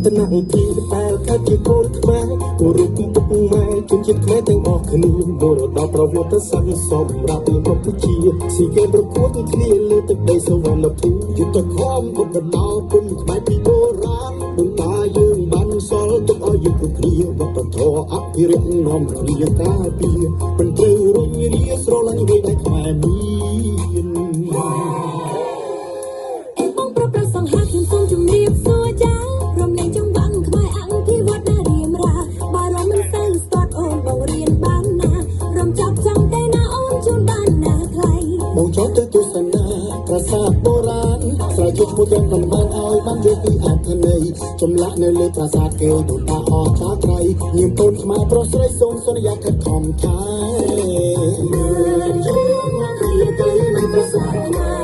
តនៈទីតែថាជាកូនខ្មែរគោរពពុកម៉ែជនជាតិខ្មែរទាំងអស់គ្នាមរតកប្រវត្តិសាស្ត្រសម្រាប់កម្ពុជាស៊ីហ្គេមប្រកួតគ្នាលើទឹកដីសវណ្ណភូមិយុទ្ធខំបុកកដោគុណខ្មែរពីបុរាណដូនតាយើងបានសល់ទុកឲ្យយើងគ្រប់គ្នាវប្បធម៌អភិរក្សនាំគ្នាការពារមិនត្រូវរុញរាស្រឡាញ់អ្វីដែលខ្មែរមានបងប្រុសប្រសង្ហាខ្ញុំសូមជម្រាបសួរចារំលែងចង់បាំងខ្មែរអង្គពីវត្តណារៀមរាបារម្ភមិនសូវស្ទាត់អូនបងរៀនបានណារំចាប់ចង់តែណាអូនជូនបានណាថ្លៃបងចង់ទៅទស្សនាប្រាសាទបុរាណស្រែយុទ្ធមួយទាំងកំបានឲ្យបានយកពីអត្ថន័យចម្លាក់នៅលើប្រាសាទគេដូចតាអស់ចាត្រៃញៀមកូនខ្មែរប្រុសស្រីសូមសន្យាខិតខំថែមើលជឿមកគ្នាទៅនឹងប្រាសាទខ្មែរ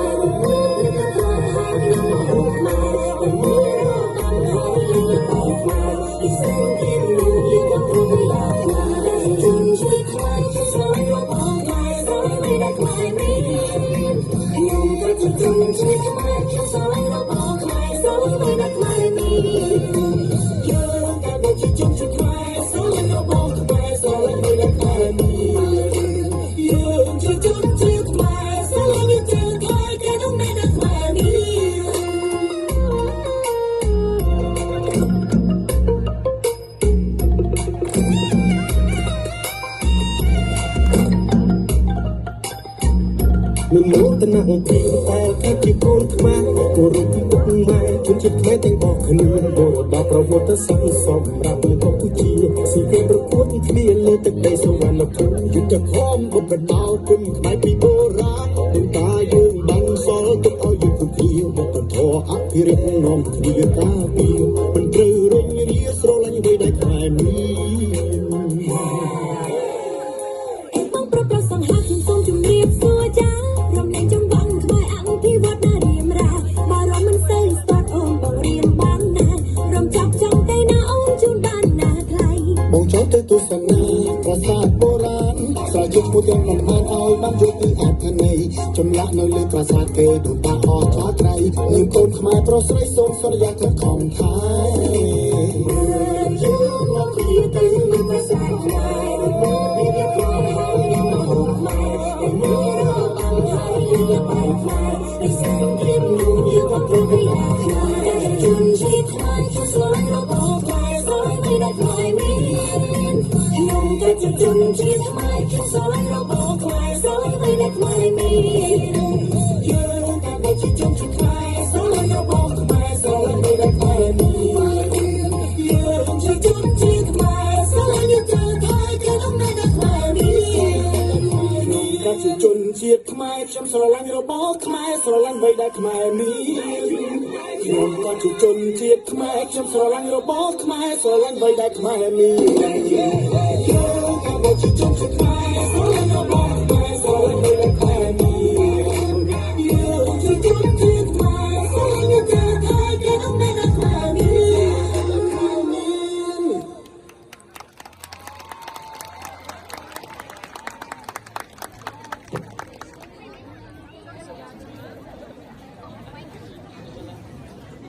មិនមោទនៈទីតែថាជាកូនខ្មែរគោរពពុកម៉ែជនជាតិខ្មែរទាំងអស់គ្នាមរតកប្រវត្តិសាស្ត្រសម្រាប់កម្ពុជាស៊ីហ្គេមប្រកួតគ្នាលើទឹកដីសវណ្ណភូមិយុទ្ធខំបុកកដោគុណខ្មែរពីបុរាណដូនតាយើងបានសល់ទុកឲ្យយើងគ្រប់គ្នាវប្បធម៌អភិរក្សនាំគ្នាការពារមិនត្រូវរុញរាស្រឡាញ់អ្វីដែលខ្មែរមានបងប្រុសប្រសង្ហាខ្ញុំសូមជម្រាបសួរចារំលែងចង់បាំងខ្មែរអង្គពីវត្តណារៀមរាបារម្ភមិនសូវស្ទាត់អូនបងរៀនបានណារំចាប់ចង់តែណាអូនជូនបានណាថ្លៃបងចង់ទៅទស្សនាប្រាសាទបុរាណស្រែយុទ្ធមួយទាំងកំបានឲ្យបានយកពីអត្ថន័យចម្លាក់នៅលើប្រាសាទគេដូចតាអស់ចាត្រៃញៀមកូនខ្មែរប្រុសស្រីសូមសន្យាខិតខំថែមើលជឿមកគ្នាទៅនឹងប្រាសាទខ្មែរជនជាតិខ្មែរខ្ញុំស្រឡាញ់របស់ខ្មែរស្រឡាញ់ពីដែលខ្មែរមានខ្ញុំទៅជាជនជាតិខ្មែរខ្ញុំស្រឡាញ់របស់ខ្មែរស្រឡាញ់ពីដែលខ្មែរមានយើងតែជាជនជាតិខ្មែរស្រឡាញ់របស់ខ្មែរស្រឡាញ់ពីដែលខ្មែរមានយើងជាជនជាតិខ្មែរស្រឡាញ់ទៅថៃគេต้องដែលខ្មែរមានខ្ញុំជាជនជាតិខ្មែរខ្ញុំស្រឡាញ់របស់ខ្មែរស្រឡាញ់បីដែលខ្មែរមានខ្ញុំក៏ជាជនជាតិខ្មែរខ្ញុំស្រឡាញ់របស់ខ្មែរស្រឡាញ់បីដែលខ្មែរមានយើងក៏ជាជនជាតិខ្មែរ